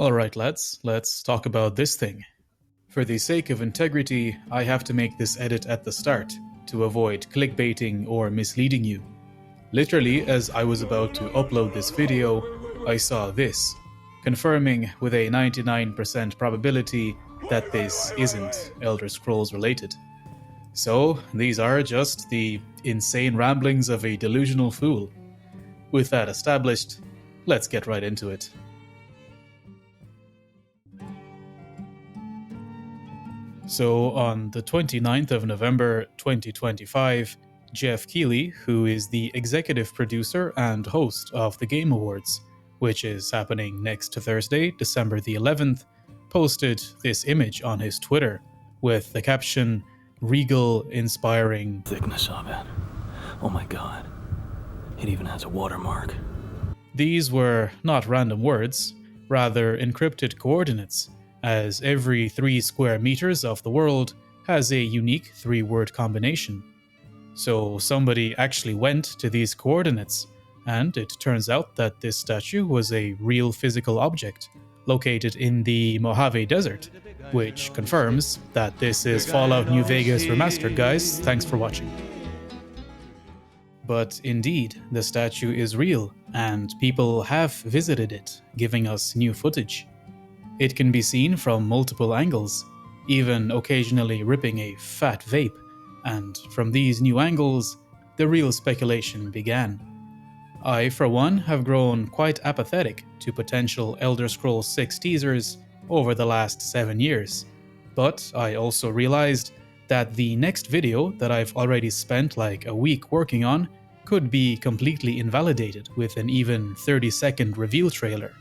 Alright lads, let's talk about this thing. For the sake of integrity, I have to make this edit at the start, to avoid clickbaiting or misleading you. Literally, as I was about to upload this video, I saw this, confirming with a 99% probability that this isn't Elder Scrolls related. So, these are just the insane ramblings of a delusional fool. With that established, let's get right into it. So on the 29th of November 2025, Jeff Keighley, who is the executive producer and host of the Game Awards, which is happening next Thursday, December the 11th, posted this image on his Twitter with the caption, "Regal, inspiring." Thickness of it. Oh my god. It even has a watermark. These were not random words, rather encrypted coordinates, as every 3 square meters of the world has a unique 3-word combination. So somebody actually went to these coordinates, and it turns out that this statue was a real physical object located in the Mojave Desert, which confirms that this is Fallout New Vegas Remastered, guys. Thanks for watching. But indeed, the statue is real, and people have visited it, giving us new footage. It can be seen from multiple angles, even occasionally ripping a fat vape, and from these new angles, the real speculation began. I, for one, have grown quite apathetic to potential Elder Scrolls 6 teasers over the last 7 years, but I also realized that the next video that I've already spent like a week working on could be completely invalidated with an even 30-second reveal trailer,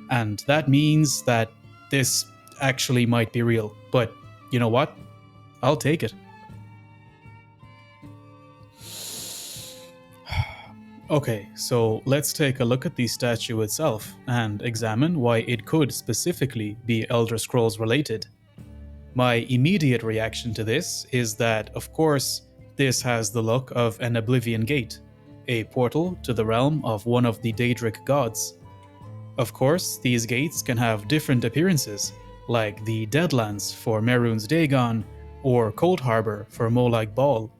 and that means that this actually might be real, but you know what? I'll take it. Okay, so let's take a look at the statue itself and examine why it could specifically be Elder Scrolls related. My immediate reaction to this is that, of course, this has the look of an Oblivion Gate, a portal to the realm of one of the Daedric gods. Of course, these gates can have different appearances, like the Deadlands for Mehrunes Dagon, or Cold Harbor for Molag Bal.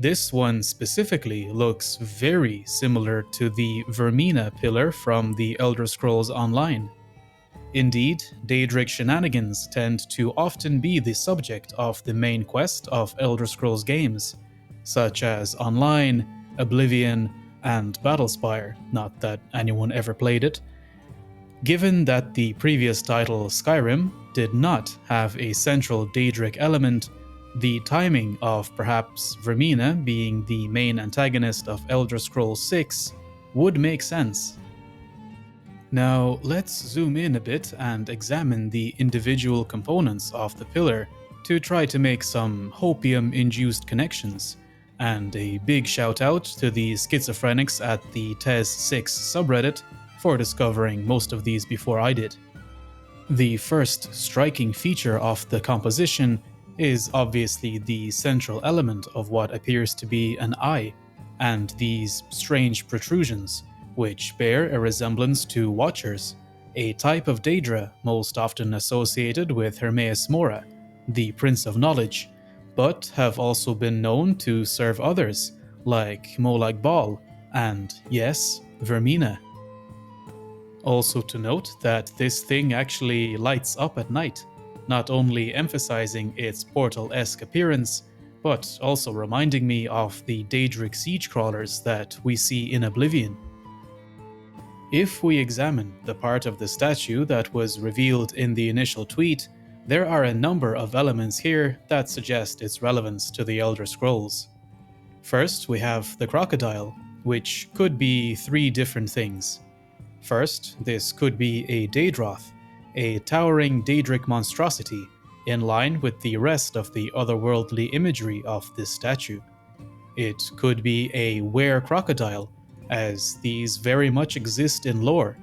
This one specifically looks very similar to the Vermina pillar from the Elder Scrolls Online. Indeed, Daedric shenanigans tend to often be the subject of the main quest of Elder Scrolls games, such as Online, Oblivion, and Battlespire, not that anyone ever played it. Given that the previous title, Skyrim, did not have a central Daedric element, the timing of perhaps Vermina being the main antagonist of Elder Scrolls 6 would make sense. Now, let's zoom in a bit and examine the individual components of the pillar to try to make some hopium-induced connections. And a big shout out to the schizophrenics at the TES6 subreddit for discovering most of these before I did. The first striking feature of the composition is obviously the central element of what appears to be an eye, and these strange protrusions, which bear a resemblance to Watchers, a type of Daedra most often associated with Hermaeus Mora, the Prince of Knowledge, but have also been known to serve others, like Molag Bal and, yes, Vermina. Also to note that this thing actually lights up at night, not only emphasizing its portal-esque appearance, but also reminding me of the Daedric siege crawlers that we see in Oblivion. If we examine the part of the statue that was revealed in the initial tweet, there are a number of elements here that suggest its relevance to the Elder Scrolls. First, we have the crocodile, which could be 3 different things. First, this could be a Daedroth, a towering Daedric monstrosity, in line with the rest of the otherworldly imagery of this statue. It could be a were-crocodile, as these very much exist in lore.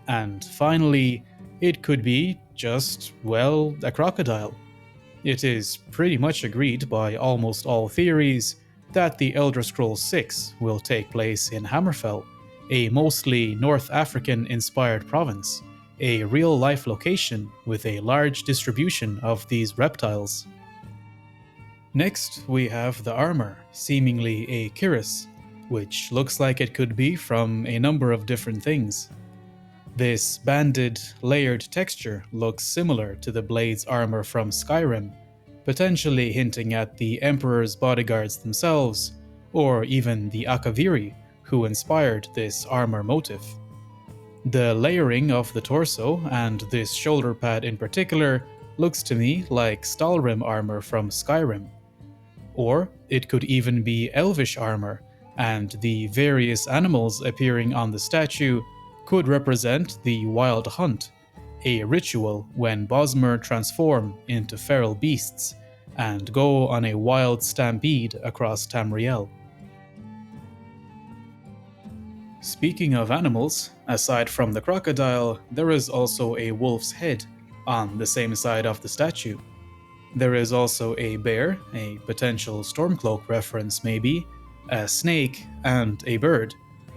And finally, it could be just, well, a crocodile. It is pretty much agreed by almost all theories that the Elder Scrolls 6 will take place in Hammerfell, a mostly North African-inspired province, a real-life location with a large distribution of these reptiles. Next, we have the armor, seemingly a cuirass, which looks like it could be from a number of different things. This banded, layered texture looks similar to the blade's armor from Skyrim, potentially hinting at the Emperor's bodyguards themselves, or even the Akaviri, who inspired this armor motif. The layering of the torso, and this shoulder pad in particular, looks to me like Stalrim armor from Skyrim. Or it could even be Elvish armor, and the various animals appearing on the statue could represent the Wild Hunt, a ritual when Bosmer transform into feral beasts and go on a wild stampede across Tamriel. Speaking of animals, aside from the crocodile, there is also a wolf's head on the same side of the statue. There is also a bear, a potential Stormcloak reference maybe, a snake, and a bird,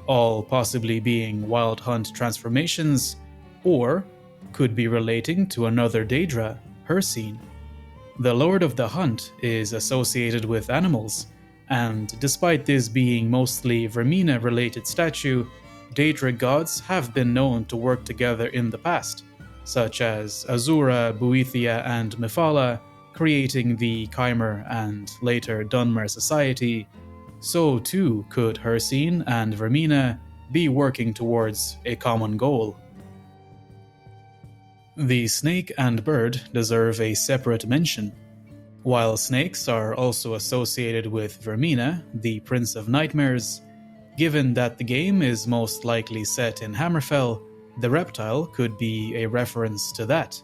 all possibly being Wild Hunt transformations, or could be relating to another Daedra, Hircine. The Lord of the Hunt is associated with animals, and despite this being mostly Vermina-related statue, Daedric gods have been known to work together in the past, such as Azura, Boethia, and Mephala, creating the Chimer and later Dunmer Society. So too could Hircine and Vermina be working towards a common goal. The snake and bird deserve a separate mention. While snakes are also associated with Vermina, the Prince of Nightmares, given that the game is most likely set in Hammerfell, the reptile could be a reference to that.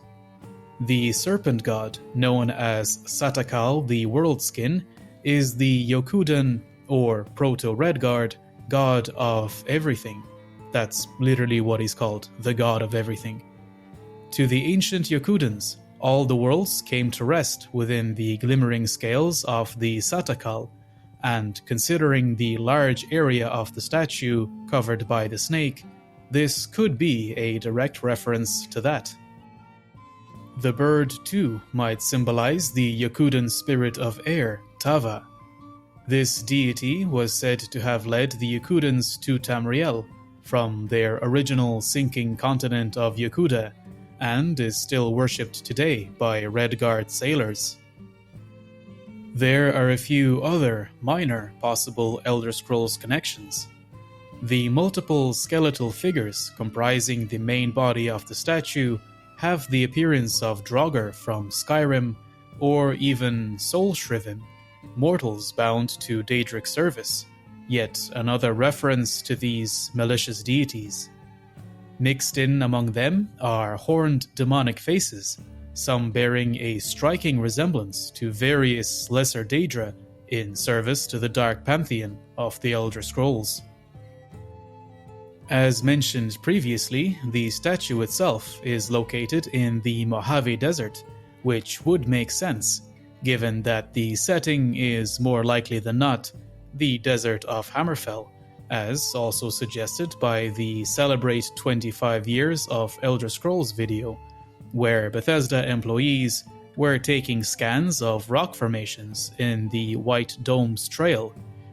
The serpent god, known as Satakal the Worldskin, is the Yokudan, or Proto-Redguard, god of everything. That's literally what he's called, the god of everything. To the ancient Yokudans, all the worlds came to rest within the glimmering scales of the Satakal, and considering the large area of the statue covered by the snake, this could be a direct reference to that. The bird, too, might symbolize the Yokudan spirit of air, Tava. This deity was said to have led the Yokudans to Tamriel from their original sinking continent of Yokuda, and is still worshipped today by Redguard sailors. There are a few other minor possible Elder Scrolls connections. The multiple skeletal figures comprising the main body of the statue have the appearance of Draugr from Skyrim, or even Soulshriven, mortals bound to Daedric service, yet another reference to these malicious deities. Mixed in among them are horned demonic faces, some bearing a striking resemblance to various lesser Daedra in service to the Dark Pantheon of the Elder Scrolls. As mentioned previously, the statue itself is located in the Mojave Desert, which would make sense, given that the setting is more likely than not the desert of Hammerfell, as also suggested by the Celebrate 25 Years of Elder Scrolls video, where Bethesda employees were taking scans of rock formations in the White Domes Trail,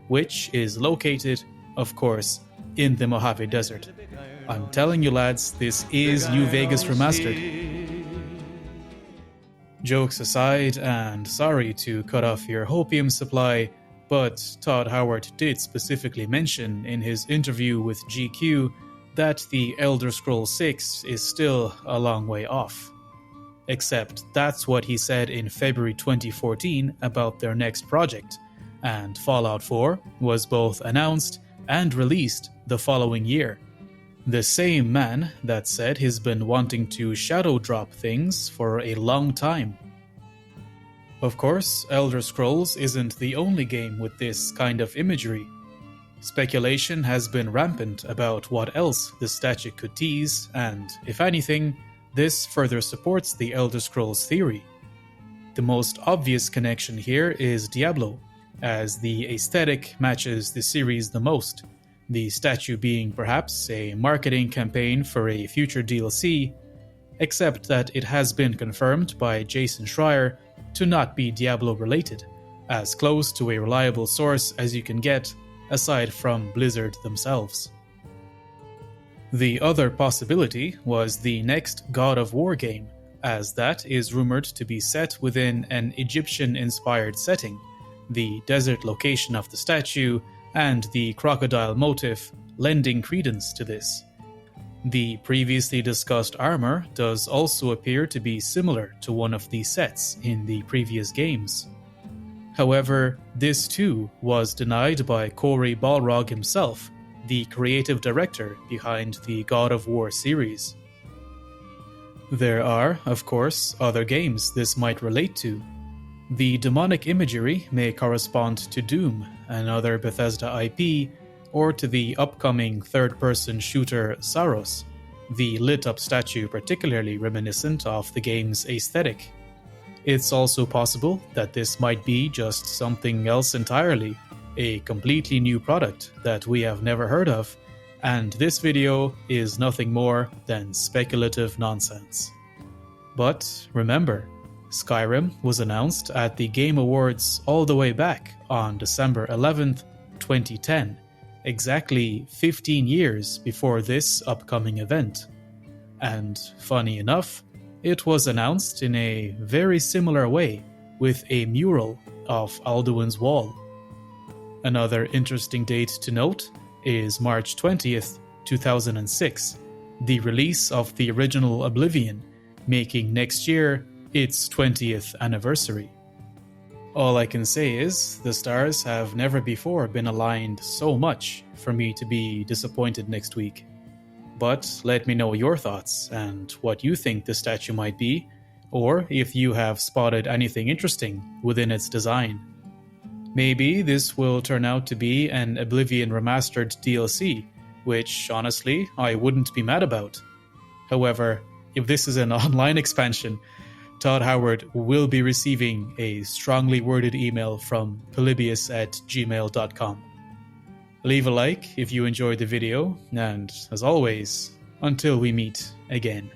which is located, of course, in the Mojave Desert. I'm telling you lads, this is New Vegas Remastered. Jokes aside, and sorry to cut off your hopium supply, but Todd Howard did specifically mention in his interview with GQ that the Elder Scrolls 6 is still a long way off. Except that's what he said in February 2014 about their next project, and Fallout 4 was both announced and released the following year. The same man that said he's been wanting to shadow drop things for a long time. Of course, Elder Scrolls isn't the only game with this kind of imagery. Speculation has been rampant about what else the statue could tease, and, if anything, this further supports the Elder Scrolls theory. The most obvious connection here is Diablo, as the aesthetic matches the series the most, the statue being perhaps a marketing campaign for a future DLC, except that it has been confirmed by Jason Schreier to not be Diablo related, as close to a reliable source as you can get, aside from Blizzard themselves. The other possibility was the next God of War game, as that is rumored to be set within an Egyptian-inspired setting, the desert location of the statue and the crocodile motif lending credence to this. The previously discussed armor does also appear to be similar to one of the sets in the previous games. However, this too was denied by Cory Balrog himself, the creative director behind the God of War series. There are, of course, other games this might relate to. The demonic imagery may correspond to Doom, another Bethesda IP, or to the upcoming third-person shooter ScRoLls, the lit-up statue particularly reminiscent of the game's aesthetic. It's also possible that this might be just something else entirely, a completely new product that we have never heard of, and this video is nothing more than speculative nonsense. But remember, Skyrim was announced at the Game Awards all the way back on December 11th, 2010, exactly 15 years before this upcoming event. And funny enough, it was announced in a very similar way with a mural of Alduin's Wall. Another interesting date to note is March 20th, 2006, the release of the original Oblivion, making next year its 20th anniversary. All I can say is, the stars have never before been aligned so much for me to be disappointed next week. But let me know your thoughts and what you think the statue might be, or if you have spotted anything interesting within its design. Maybe this will turn out to be an Oblivion Remastered DLC, which, honestly, I wouldn't be mad about. However, if this is an online expansion, Todd Howard will be receiving a strongly worded email from polybius@gmail.com. Leave a like if you enjoyed the video, and as always, until we meet again.